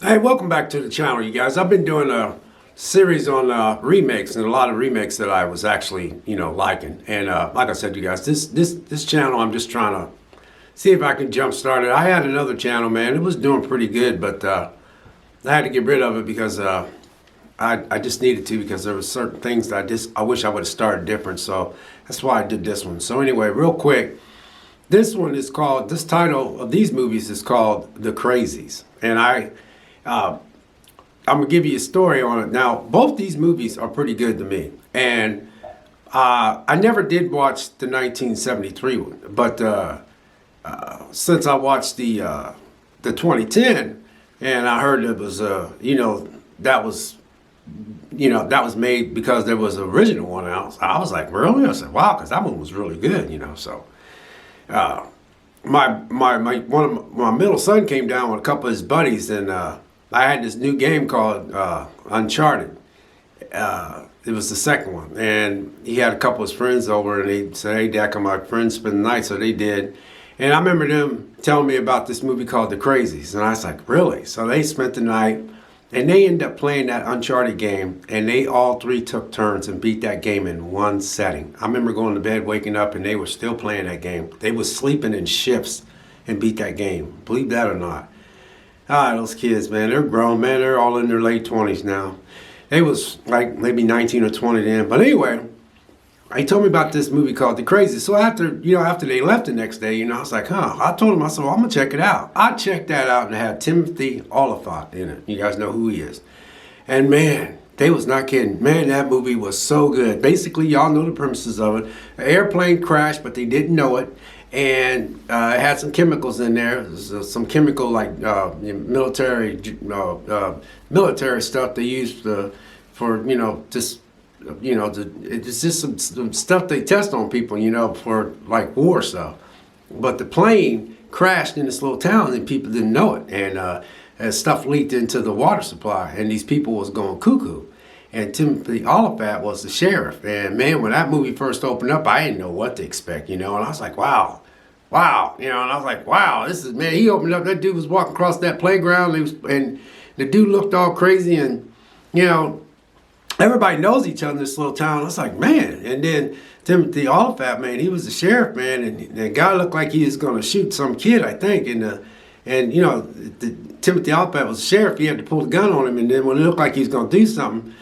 Hey, welcome back to the channel, you guys. I've been doing a series on remakes, and a lot of remakes that I was actually, liking. And like I said, you guys, this channel, I'm just trying to see if I can jumpstart it. I had another channel, man. It was doing pretty good, but I had to get rid of it because I just needed to, because there were certain things that I wish I would have started different. So that's why I did this one. So anyway, real quick, this title of these movies is called The Crazies, and I'm gonna give you a story on it. Now, both these movies are pretty good to me, and I never did watch the 1973 one, but since I watched the 2010, and I heard it was that was that was made because there was an original one out. I was like, really? I said, wow, because that one was really good, So my one of my middle son came down with a couple of his buddies, and I had this new game called Uncharted. It was the second one, and he had a couple of his friends over, and they said, "Hey, Dad, come my friends spend the night." So they did, and I remember them telling me about this movie called The Crazies, and I was like, "Really?" So they spent the night, and they ended up playing that Uncharted game, and they all three took turns and beat that game in one setting. I remember going to bed, waking up, and they were still playing that game. They were sleeping in shifts and beat that game. Believe that or not. Ah, those kids, man, they're grown, man. They're all in their late 20s now. They was like maybe 19 or 20 then. But anyway, he told me about this movie called The Crazy. So after they left the next day, I was like, huh. I told him, I said, well, I'm going to check it out. I checked that out, and it had Timothy Olyphant in it. You guys know who he is. And man, they was not kidding. Man, that movie was so good. Basically, y'all know the premises of it. An airplane crashed, but they didn't know it. And it had some chemicals in there, some chemical like military stuff they used for it's just some stuff they test on people, for like war stuff. But the plane crashed in this little town, and people didn't know it, and stuff leaked into the water supply, and these people was going cuckoo. And Timothy Olyphant was the sheriff. And man, when that movie first opened up, I didn't know what to expect, And I was like, wow. And I was like, wow, this is, man, he opened up, that dude was walking across that playground, and the dude looked all crazy, and, everybody knows each other in this little town. I was like, man. And then Timothy Olyphant, man, he was the sheriff, man, and the guy looked like he was going to shoot some kid, I think. Timothy Olyphant was the sheriff. He had to pull the gun on him, and then when it looked like he was going to do something,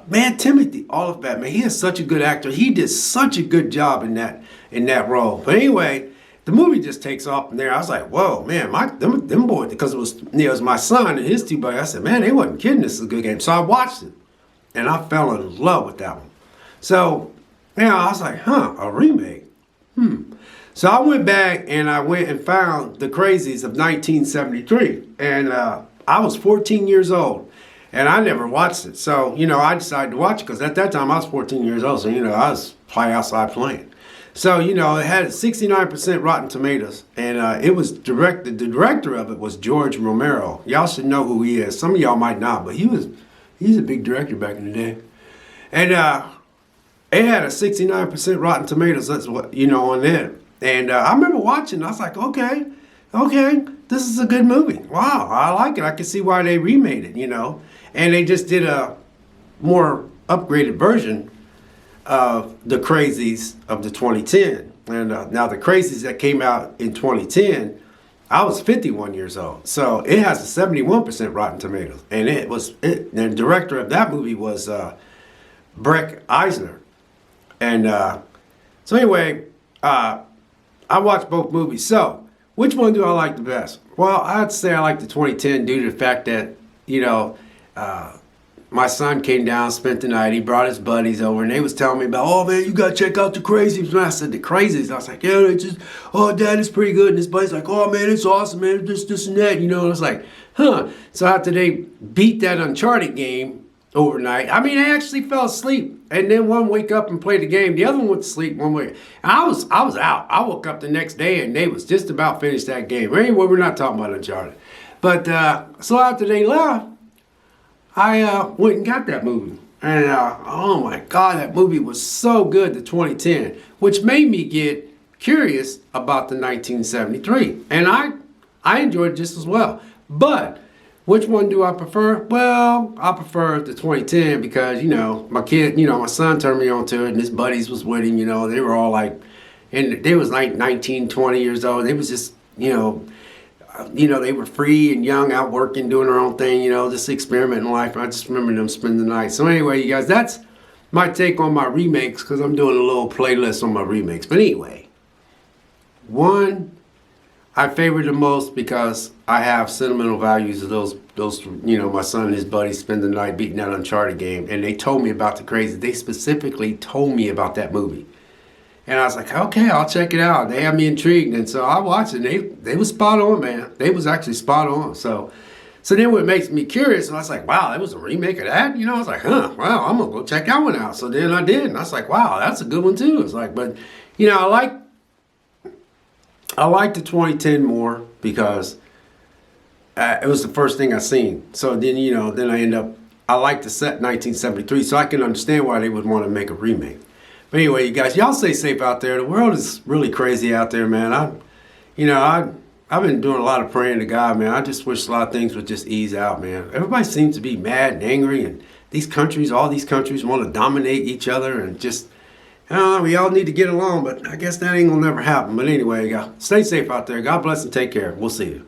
man, Timothy Olyphant, man, he is such a good actor. He did such a good job in that role. But anyway, the movie just takes off from there. I was like, whoa, man, them boys, because it was my son and his two buddies. I said, man, they wasn't kidding. This is a good game. So I watched it, and I fell in love with that one. So, I was like, huh, a remake? So I went back, and I went and found The Crazies of 1973. And I was 14 years old, and I never watched it. So, I decided to watch it because at that time I was 14 years old. So, I was probably outside playing. So, it had 69% Rotten Tomatoes, and it was directed, the director of it was George Romero. Y'all should know who he is. Some of y'all might not, but he's a big director back in the day. And it had a 69% Rotten Tomatoes, that's what, on there. And I remember watching, I was like, okay, this is a good movie. Wow, I like it. I can see why they remade it, And they just did a more upgraded version of The Crazies of the 2010. And now The Crazies that came out in 2010, I was 51 years old. So it has a 71% Rotten Tomatoes. And the director of that movie was Breck Eisner. And so anyway, I watched both movies. So which one do I like the best? Well, I'd say I like the 2010 due to the fact that, my son came down, spent the night. He brought his buddies over, and they was telling me about, oh, man, you got to check out The Crazies. And I said, The Crazies? I was like, yeah, Dad, it's pretty good. And his buddy's like, oh, man, it's awesome, man, this and that, And I was like, huh. So after they beat that Uncharted game overnight, they actually fell asleep. And then one wake up and play the game. The other one went to sleep one way. And I was out. I woke up the next day, and they was just about finished that game. Anyway, we're not talking about Uncharted. But so after they left, I went and got that movie. And oh my God, that movie was so good, the 2010, which made me get curious about the 1973. And I enjoyed it just as well. But Which one do I prefer? Well, I prefer the 2010 because, my kid, my son turned me on to it and his buddies was with him, they were all like, and they was like 19, 20 years old. They was just, they were free and young, out working, doing their own thing, just experimenting life. I just remember them spending the night. So anyway, you guys, that's my take on my remakes because I'm doing a little playlist on my remakes. But anyway, one I favor the most because I have sentimental values of those, my son and his buddies spend the night beating that Uncharted game, and they told me about the crazy. They specifically told me about that movie, and I was like, okay, I'll check it out. They had me intrigued, and so I watched it. And they was spot on, man. They was actually spot on. So then what makes me curious, and I was like, wow, that was a remake of that. I was like, wow, I'm gonna go check that one out. So then I did, and I was like, wow, that's a good one too. It's like, but I like the 2010 more because it was the first thing I seen. So then, I like the set 1973, so I can understand why they would want to make a remake. But anyway, you guys, y'all stay safe out there. The world is really crazy out there, man. I've been doing a lot of praying to God, man. I just wish a lot of things would just ease out, man. Everybody seems to be mad and angry, and all these countries want to dominate each other and just, we all need to get along, but I guess that ain't gonna never happen. But anyway, stay safe out there. God bless and take care. We'll see you.